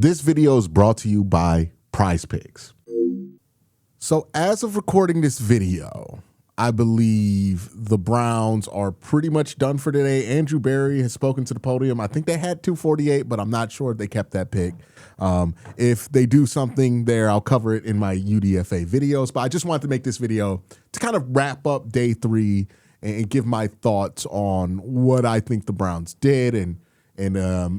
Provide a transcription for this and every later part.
This video is brought to you by PrizePicks. So as of recording this video, I believe the Browns are pretty much done for today. Andrew Berry has spoken to the podium. I think they had 248, but I'm not sure if they kept that pick. If they do something there, I'll cover it in my UDFA videos. But I just wanted to make this video to kind of wrap up day 3 and give my thoughts on what I think the Browns did and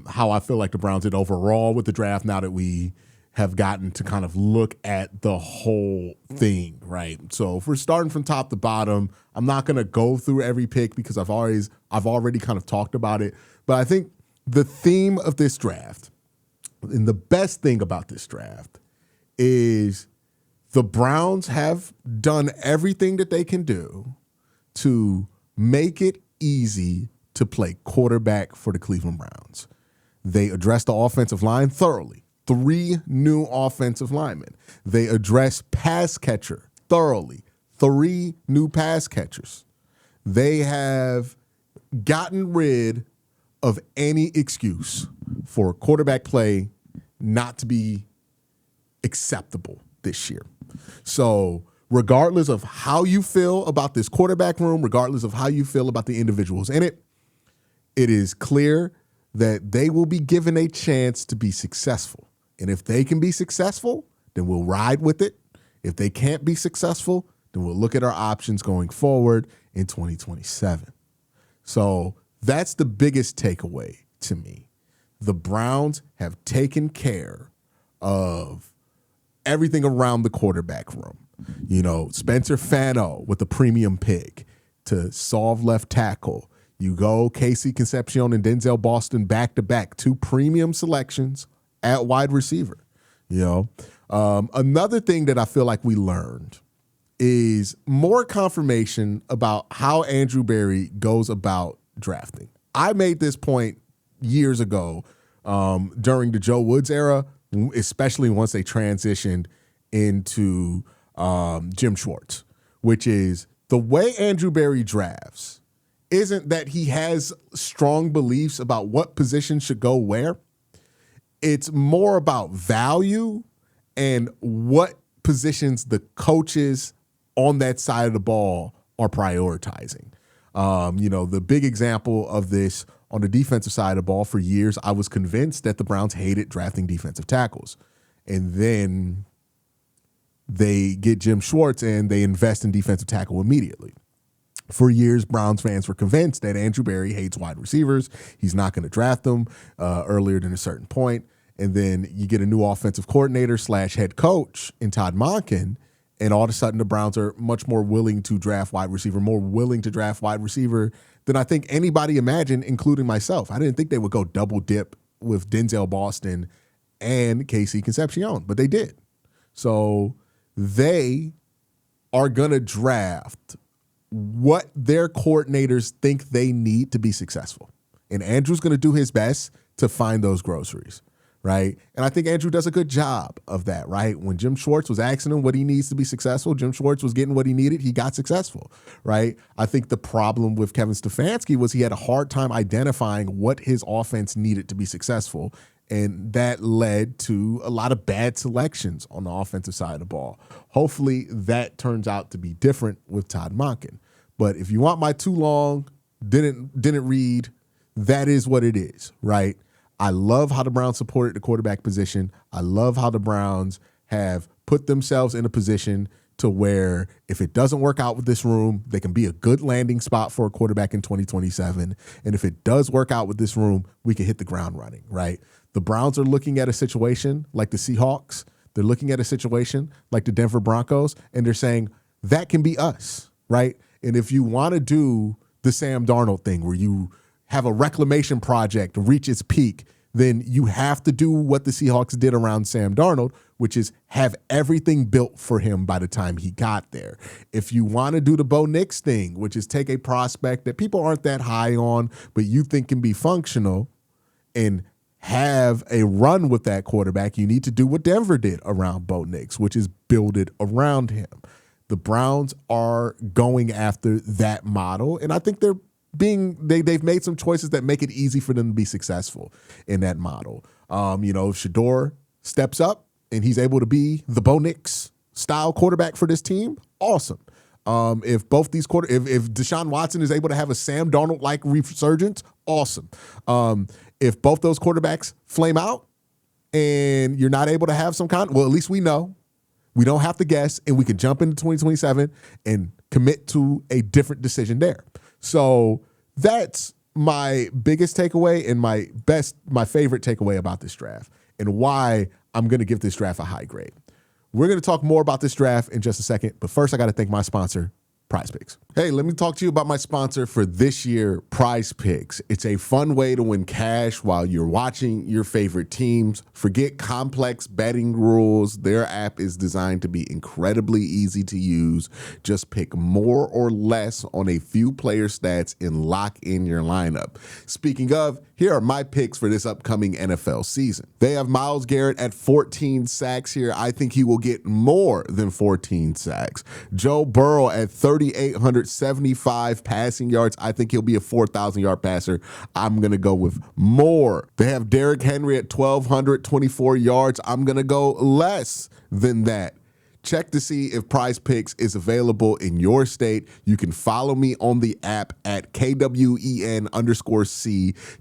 how I feel like the Browns did overall with the draft now that we have gotten to kind of look at the whole thing, right? So if we're starting from top to bottom, I'm not going to go through every pick because I've already kind of talked about it. But I think the theme of this draft and the best thing about this draft is the Browns have done everything that they can do to make it easy to play quarterback for the Cleveland Browns. They addressed the offensive line thoroughly. 3 new offensive linemen. They addressed pass catcher thoroughly. 3 new pass catchers. They have gotten rid of any excuse for quarterback play not to be acceptable this year. So regardless of how you feel about this quarterback room, regardless of how you feel about the individuals in it, it is clear that they will be given a chance to be successful. And if they can be successful, then we'll ride with it. If they can't be successful, then we'll look at our options going forward in 2027. So that's the biggest takeaway to me. The Browns have taken care of everything around the quarterback room. You know, Spencer Fano with the premium pick to solve left tackle. You go Casey Concepcion and Denzel Boston back-to-back, 2 premium selections at wide receiver. You know, another thing that I feel like we learned is more confirmation about how Andrew Berry goes about drafting. I made this point years ago during the Joe Woods era, especially once they transitioned into Jim Schwartz, which is the way Andrew Berry drafts isn't that he has strong beliefs about what position should go where. It's more about value and what positions the coaches on that side of the ball are prioritizing. You know, the big example of this on the defensive side of the ball, for years, I was convinced that the Browns hated drafting defensive tackles. And then they get Jim Schwartz and they invest in defensive tackle immediately. For years, Browns fans were convinced that Andrew Berry hates wide receivers. He's not going to draft them earlier than a certain point. And then you get a new offensive coordinator / head coach in Todd Monken, and all of a sudden the Browns are much more willing to draft wide receiver, more willing to draft wide receiver than I think anybody imagined, including myself. I didn't think they would go double dip with Denzel Boston and Casey Concepcion, but they did. So they are going to draft what their coordinators think they need to be successful. And Andrew's going to do his best to find those groceries, right? And I think Andrew does a good job of that, right? When Jim Schwartz was asking him what he needs to be successful, Jim Schwartz was getting what he needed. He got successful, right? I think the problem with Kevin Stefanski was he had a hard time identifying what his offense needed to be successful. And that led to a lot of bad selections on the offensive side of the ball. Hopefully that turns out to be different with Todd Monken. But if you want my too long, didn't read, that is what it is, right? I love how the Browns supported the quarterback position. I love how the Browns have put themselves in a position to where if it doesn't work out with this room, they can be a good landing spot for a quarterback in 2027. And if it does work out with this room, we can hit the ground running, right? The Browns are looking at a situation like the Seahawks. They're looking at a situation like the Denver Broncos, and they're saying, that can be us, right? And if you want to do the Sam Darnold thing where you have a reclamation project reach its peak, then you have to do what the Seahawks did around Sam Darnold, which is have everything built for him by the time he got there. If you want to do the Bo Nix thing, which is take a prospect that people aren't that high on, but you think can be functional and have a run with that quarterback, you need to do what Denver did around Bo Nix, which is build it around him. The Browns are going after that model, and I think they've made some choices that make it easy for them to be successful in that model. If Shador steps up and he's able to be the Bo Nix style quarterback for this team, awesome. If both these if Deshaun Watson is able to have a Sam Darnold-like resurgence, awesome. If both those quarterbacks flame out and you're not able to have some at least we know. We don't have to guess, and we can jump into 2027 and commit to a different decision there. So that's my biggest takeaway and my favorite takeaway about this draft and why I'm going to give this draft a high grade. We're going to talk more about this draft in just a second, but first I got to thank my sponsor, PrizePicks. Hey, let me talk to you about my sponsor for this year, PrizePicks. It's a fun way to win cash while you're watching your favorite teams. Forget complex betting rules. Their app is designed to be incredibly easy to use. Just pick more or less on a few player stats and lock in your lineup. Speaking of, here are my picks for this upcoming NFL season. They have Myles Garrett at 14 sacks here. I think he will get more than 14 sacks. Joe Burrow at 3,875 passing yards. I think he'll be a 4,000-yard passer. I'm going to go with more. They have Derrick Henry at 1,224 yards. I'm going to go less than that. Check to see if PrizePicks is available in your state. You can follow me on the app at KWEN_C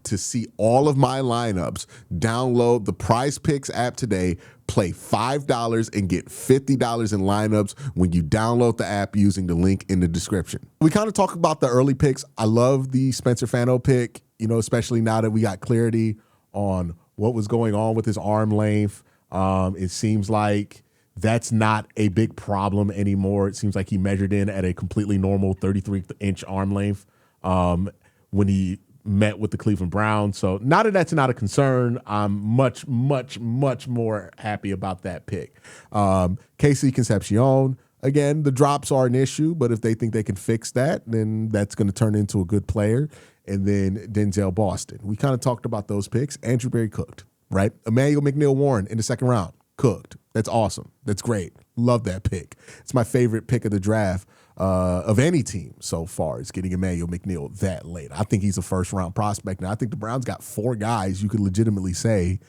to see all of my lineups. Download the PrizePicks app today. Play $5 and get $50 in lineups when you download the app using the link in the description. We kind of talk about the early picks. I love the Spencer Fano pick, especially now that we got clarity on what was going on with his arm length. It seems like that's not a big problem anymore. It seems like he measured in at a completely normal 33-inch arm length when he met with the Cleveland Browns. So now that that's not a concern, I'm much, much, much more happy about that pick. KC Concepcion, again, the drops are an issue, but if they think they can fix that, then that's going to turn into a good player. And then Denzel Boston. We kind of talked about those picks. Andrew Berry cooked, right? Emmanuel McNeil-Warren in the second round. Cooked. That's awesome. That's great. Love that pick. It's my favorite pick of the draft of any team so far. Is getting Emmanuel McNeil that late. I think he's a first-round prospect. Now, I think the Browns got 4 guys you could legitimately say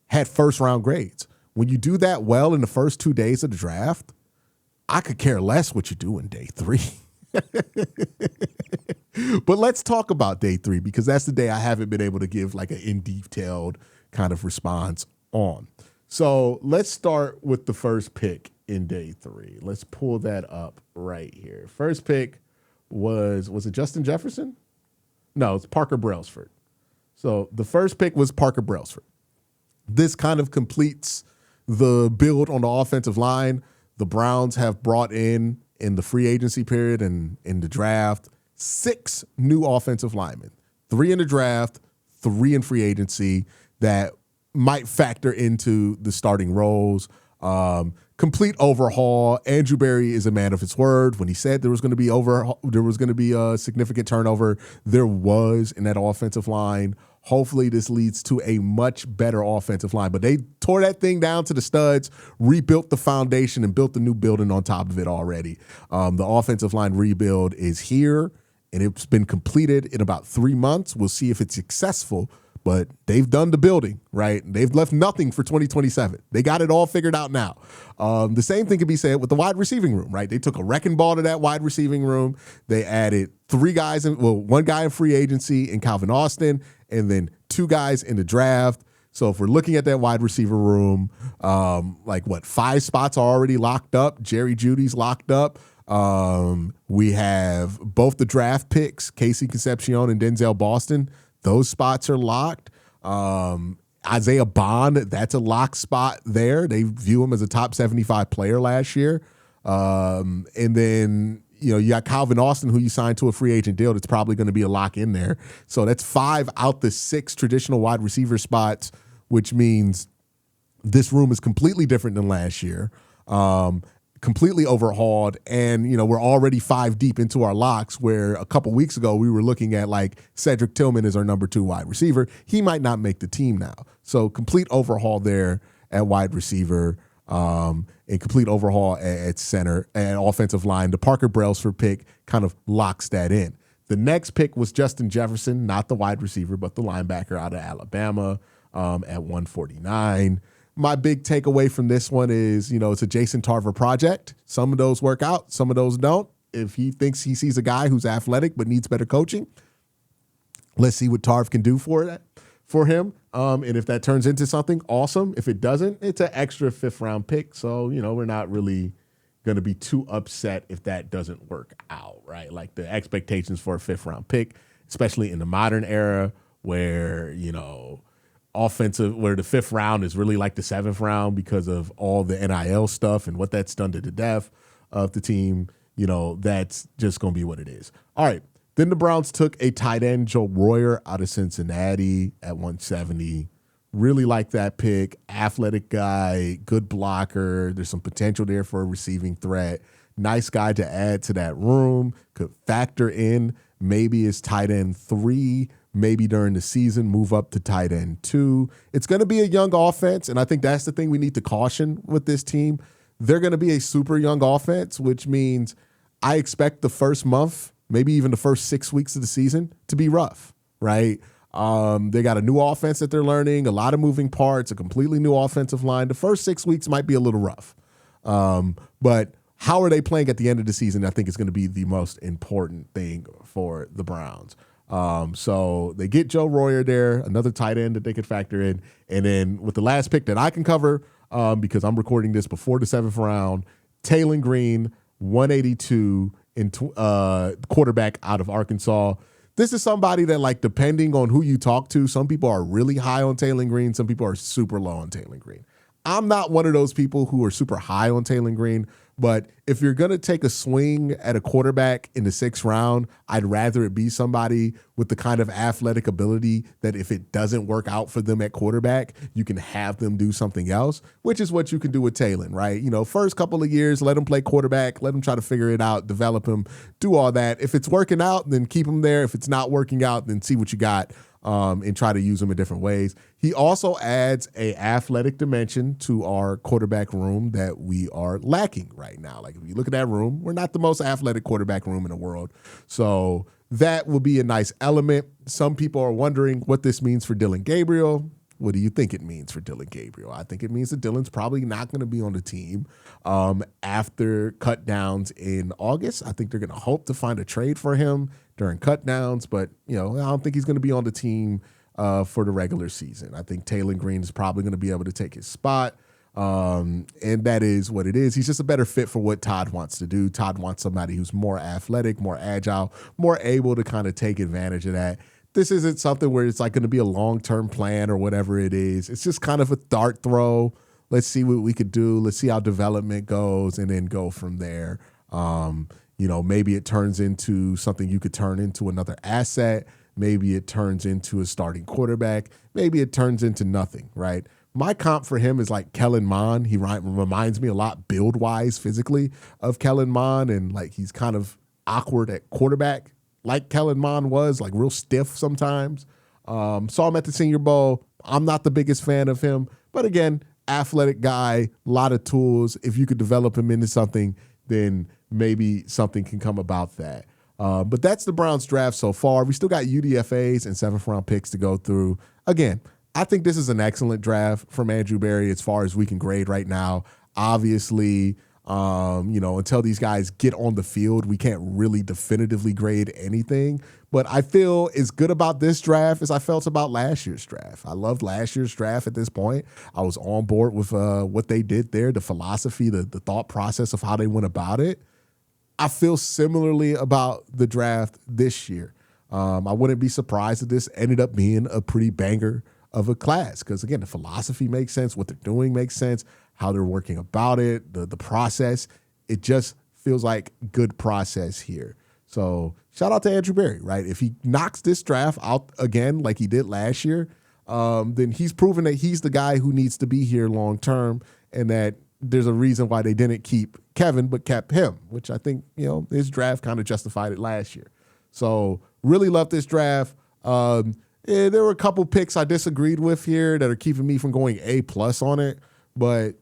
had first-round grades. When you do that well in the first 2 days of the draft, I could care less what you do in day 3. But let's talk about day 3 because that's the day I haven't been able to give like an in-detailed kind of response on. So let's start with the first pick in day 3. Let's pull that up right here. First pick was it Justin Jefferson? No, it's Parker Brailsford. So the first pick was Parker Brailsford. This kind of completes the build on the offensive line. The Browns have brought in the free agency period and in the draft 6 new offensive linemen, 3 in the draft, 3 in free agency that might factor into the starting roles. Complete overhaul. Andrew Berry is a man of his word. When he said there was going to be a significant turnover, there was in that offensive line. Hopefully this leads to a much better offensive line. But they tore that thing down to the studs, rebuilt the foundation, and built a new building on top of it already. The offensive line rebuild is here, and it's been completed in about 3 months. We'll see if it's successful. But they've done the building, right? They've left nothing for 2027. They got it all figured out now. The same thing can be said with the wide receiving room, right? They took a wrecking ball to that wide receiving room. They added 3 guys, 1 guy in free agency in Calvin Austin, and then 2 guys in the draft. So if we're looking at that wide receiver room, 5 spots are already locked up. Jerry Jeudy's locked up. We have both the draft picks, KC Concepcion and Denzel Boston. Those spots are locked. Isaiah Bond, that's a lock spot there. They view him as a top 75 player last year. And then, you got Calvin Austin, who you signed to a free agent deal. That's probably going to be a lock in there. So that's 5 out the 6 traditional wide receiver spots, which means this room is completely different than last year. Completely overhauled, and we're already 5 deep into our locks, where a couple weeks ago we were looking at like Cedric Tillman as our number 2 wide receiver. He might not make the team now. So complete overhaul there at wide receiver, and complete overhaul at center and offensive line. The Parker Brailsford pick kind of locks that in. The next pick was Justin Jefferson, not the wide receiver, but the linebacker out of Alabama. at 149. My big takeaway from this one is, it's a Jason Tarver project. Some of those work out, some of those don't. If he thinks he sees a guy who's athletic but needs better coaching, let's see what Tarv can do for him. And if that turns into something, awesome. If it doesn't, it's an extra 5th round pick. So, we're not really going to be too upset if that doesn't work out, right? Like the expectations for a 5th round pick, especially in the modern era where, where the 5th round is really like the 7th round because of all the NIL stuff and what that's done to the depth of the team, that's just going to be what it is. All right. Then the Browns took a tight end, Joe Royer, out of Cincinnati at 170. Really like that pick. Athletic guy, good blocker. There's some potential there for a receiving threat. Nice guy to add to that room. Could factor in maybe as tight end 3, maybe during the season, move up to tight end 2. It's going to be a young offense, and I think that's the thing we need to caution with this team. They're going to be a super young offense, which means I expect the first month, maybe even the first 6 weeks of the season to be rough, right? They got a new offense that they're learning, a lot of moving parts, a completely new offensive line. The first 6 weeks might be a little rough. But how are they playing at the end of the season, I think is going to be the most important thing for the Browns. So they get Joe Royer there, another tight end that they could factor in. And then with the last pick that I can cover, because I'm recording this before the 7th round, Taylor Green, 182 in quarterback out of Arkansas. This is somebody that, like, depending on who you talk to, some people are really high on Taylor Green, some people are super low on Taylor Green. I'm not one of those people who are super high on Taylor Green, but if you're going to take a swing at a quarterback in the 6th round, I'd rather it be somebody with the kind of athletic ability that if it doesn't work out for them at quarterback, you can have them do something else, which is what you can do with Taylor, right? First couple of years, let him play quarterback, let him try to figure it out, develop him, do all that. If it's working out, then keep him there. If it's not working out, then see what you got. And try to use them in different ways. He also adds a athletic dimension to our quarterback room that we are lacking right now. Like, if you look at that room, we're not the most athletic quarterback room in the world. So that will be a nice element. Some people are wondering what this means for Dylan Gabriel. What do you think it means for Dylan Gabriel? I think it means that Dylan's probably not going to be on the team after cut downs in August. I think they're going to hope to find a trade for him during cut downs, but I don't think he's going to be on the team for the regular season. I think Taylor Green is probably going to be able to take his spot, and that is what it is. He's just a better fit for what Todd wants to do. Todd wants somebody who's more athletic, more agile, more able to kind of take advantage of that. This isn't something where it's like going to be a long-term plan or whatever it is. It's just kind of a dart throw. Let's see what we could do. Let's see how development goes and then go from there. Maybe it turns into something you could turn into another asset. Maybe it turns into a starting quarterback. Maybe it turns into nothing, right? My comp for him is like Kellen Mond. He reminds me a lot build-wise, physically, of Kellen Mond, and like he's kind of awkward at quarterback, like Kellen Mond was, like real stiff sometimes. Saw him at the Senior Bowl. I'm not the biggest fan of him, but again, athletic guy, a lot of tools. If you could develop him into something, then maybe something can come about that. But that's the Browns draft so far. We still got UDFAs and 7th round picks to go through. Again, I think this is an excellent draft from Andrew Berry as far as we can grade right now. Obviously, until these guys get on the field, we can't really definitively grade anything. But I feel as good about this draft as I felt about last year's draft. I loved last year's draft at this point. I was on board with what they did there, the philosophy, the thought process of how they went about it. I feel similarly about the draft this year. I wouldn't be surprised if this ended up being a pretty banger of a class because, again, the philosophy makes sense. What they're doing makes sense. How they're working about it, the process. It just feels like good process here. So shout out to Andrew Berry, right? If he knocks this draft out again like he did last year, then he's proven that he's the guy who needs to be here long term and that there's a reason why they didn't keep Kevin but kept him, which I think, his draft kind of justified it last year. So really love this draft. There were a couple picks I disagreed with here that are keeping me from going A+ on it, but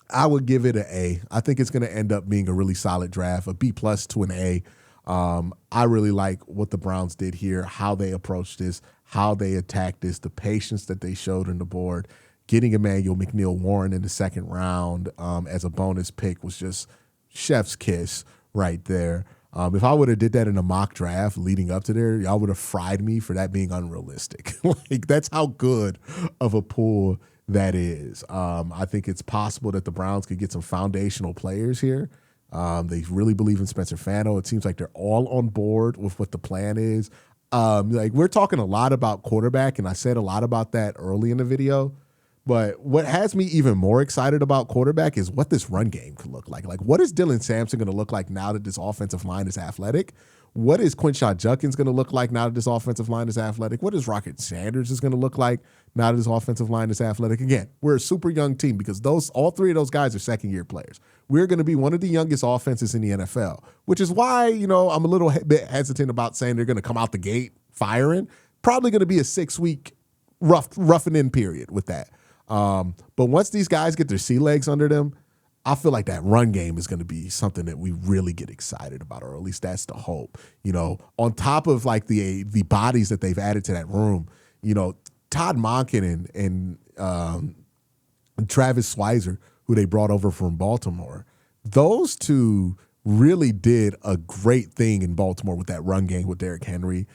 I would give it an A. I think it's going to end up being a really solid draft, a B+ to an A. I really like what the Browns did here, how they approached this, how they attacked this, the patience that they showed in the board. Getting Emmanuel McNeil-Warren in the second round as a bonus pick was just chef's kiss right there. If I would have did that in a mock draft leading up to there, y'all would have fried me for that being unrealistic. Like, that's how good of a pool that is. I think it's possible that the Browns could get some foundational players here. They really believe in Spencer Fano. It seems like they're all on board with what the plan is. Like, we're talking a lot about quarterback, and I said a lot about that early in the video. But what has me even more excited about quarterback is what this run game could look like. Like, what is Dylan Sampson going to look like now that this offensive line is athletic? What is Quinshon Judkins going to look like now that this offensive line is athletic? What is Rocket Sanders is going to look like now that this offensive line is athletic? Again, we're a super young team because all three of those guys are second-year players. We're going to be one of the youngest offenses in the NFL, which is why, I'm a little bit hesitant about saying they're going to come out the gate firing. Probably going to be a 6-week roughing in period with that. But once these guys get their sea legs under them, I feel like that run game is going to be something that we really get excited about, or at least that's the hope. On top of like the bodies that they've added to that room, Todd Monken and Travis Schweizer, who they brought over from Baltimore, those two really did a great thing in Baltimore with that run game with Derrick Henry.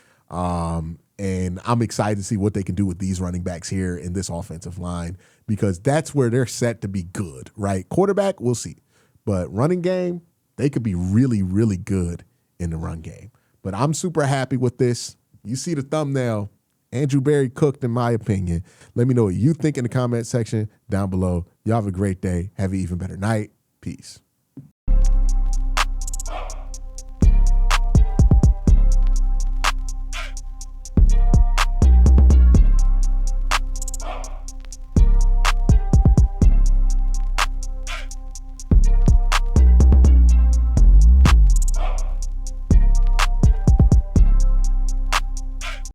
And I'm excited to see what they can do with these running backs here in this offensive line, because that's where they're set to be good, right? Quarterback, we'll see. But running game, they could be really, really good in the run game. But I'm super happy with this. You see the thumbnail. Andrew Berry cooked, in my opinion. Let me know what you think in the comment section down below. Y'all have a great day. Have an even better night. Peace.